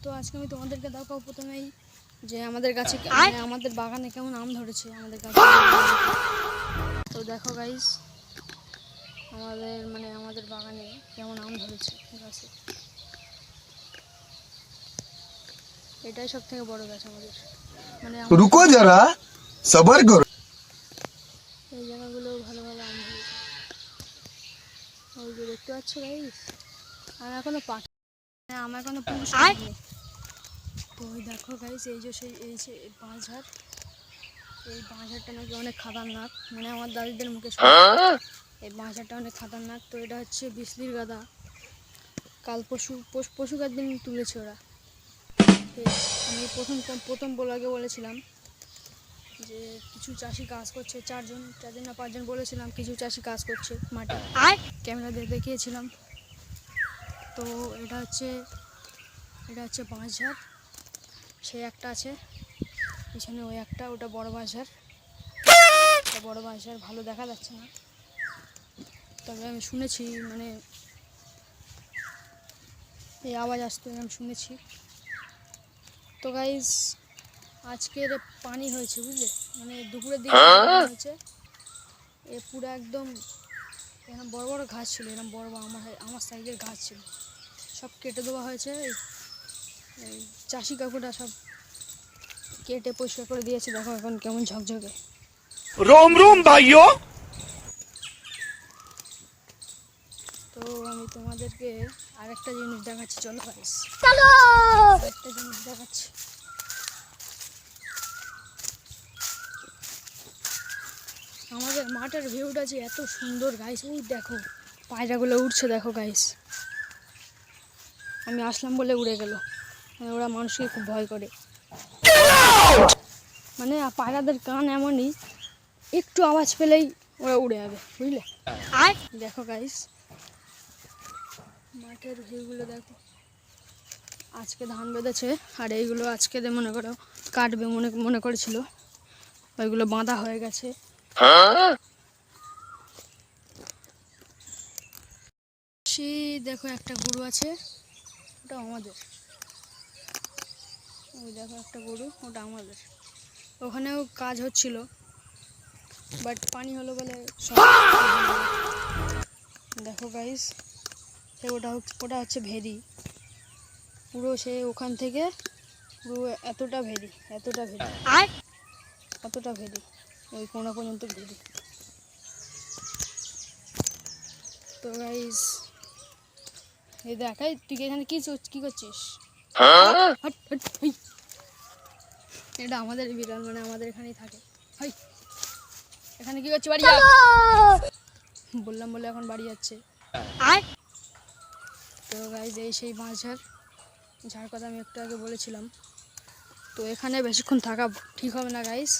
তো আজকে আমি তোমাদেরকে দেখাবো প্রথমেই যে আমাদের গাছে মানে আমাদের বাগানে কেমন আম ধরেছে আমাদের গাছে। তো দেখো গাইস আমাদের বাগানে কেমন আম ধরেছে গাছে। এটাই সব থেকে বড় গাছ আমাদের, মানে রুকো যারা সবার করো। এই জায়গাগুলো ভালো ভালো আম ধরেছে, ওই যে দেখতে পাচ্ছ গাইস। আর এখনো পাকে, আমার এখনো পুরুষ হয়নি। তো ওই দেখো গাইস এই যে বাঁশঝাড়, এই বাঁশঝাড়টা নাকি অনেক খাতারনাক, মানে আমার দাদিদের মুখে এই বাঁশঝাড়টা অনেক খাতারনাক। তো এটা হচ্ছে বিসলির গাদা, কাল পশুকার দিন তুলেছে ওরা। আমি প্রথম ব্লগে বলেছিলাম যে কিছু চাষি কাজ করছে, চারজন না পাঁচজন বলেছিলাম কিছু চাষি কাজ করছে মাঠে, ক্যামেরা দিয়ে দেখিয়েছিলাম। তো এটা হচ্ছে বাঁশঝাড়, সেই একটা আছে পিছনে, ওই একটা, ওটা বড় বাঁশঝাড়। বড় বাঁশঝাড় ভালো দেখা যাচ্ছে না, তবে আমি শুনেছি মানে এই আওয়াজ আসতো, আমি শুনেছি। তো গাইজ আজকের পানি হয়েছে বুঝলে, মানে দুপুরের দিকে পানি হয়েছে। এ পুরো একদম এরকম বড় বড় ঘাস ছিল, এরকম বড় বড় আমার সাইজের ঘাস ছিল, সব কেটে দেওয়া হয়েছে। এই চাষি কাকুটা সব কেটে পরিষ্কার করে দিয়েছে, দেখো এখন কেমন ঝকঝকে। रोम रोम भाइयों। তো আমি তোমাদেরকে আরেকটা জিনিস দেখাচ্ছি, চলো গাইস আরেকটা জিনিস দেখাচ্ছি। আমাদের মাঠের ভিউটা যে এত সুন্দর গাইস, ওই দেখো পায়রাগুলো উঠছে, দেখো গাইস। আমি আসলাম বলে উড়ে গেল, ওরা মানুষকে খুব ভয় করে, মানে পায়রাদের কান এমনই, একটু আওয়াজ পেলেই ওরা উড়ে যাবে বুঝলে। দেখো গাইস মাঠের ভিউগুলো দেখো। আজকে ধান বেঁধেছে, আর এইগুলো আজকে মনে করো কাটবে মনে করেছিল, ওইগুলো বাঁধা হয়ে গেছে। সেই দেখো একটা গরু আছে, ওটা আমাদের। ওই দেখো একটা গরু, ওটা আমাদের। ওখানেও কাজ হচ্ছিল, বাট পানি হলো বলে সব। দেখো গাইস ওটা হচ্ছে ভেরি, পুরো সে ওখান থেকে পুরো এতটা ভেরি ওই কোনা পর্যন্ত ভেরি। তো গাইস এই দেখাই, তুই এখানে কি করছিস? এটা আমাদের বিড়াল, মানে আমাদের এখানেই থাকে। এখানে কি করছিস? বাড়ি যা বললাম বলে এখন বাড়ি যাচ্ছে। তো গাইস এই সেই বাঁশঝাড়, যার কথা আমি একটু আগে বলেছিলাম। তো এখানে বেশিক্ষণ থাকা ঠিক হবে না গাইস,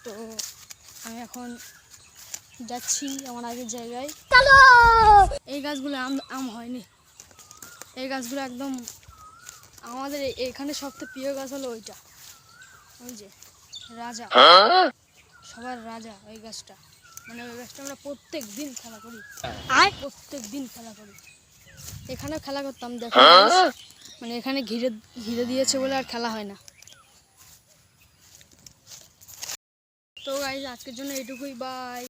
তো আমি এখন যাচ্ছি আমার আগের জায়গায়। এই গাছগুলো আম হয়নি, এই গাছগুলো একদম আমাদের এখানে সবথেকে প্রিয় গাছ হলো ওইটা, ওই যে রাজা, সবার রাজা ওই গাছটা। মানে ওই গাছটা আমরা প্রত্যেক দিন খেলা করি, এখানেও খেলা করতাম। দেখো মানে এখানে ঘিরে দিয়েছে বলে আর খেলা হয় না। তো গাইস আজকের জন্য এইটুকুই, বাই।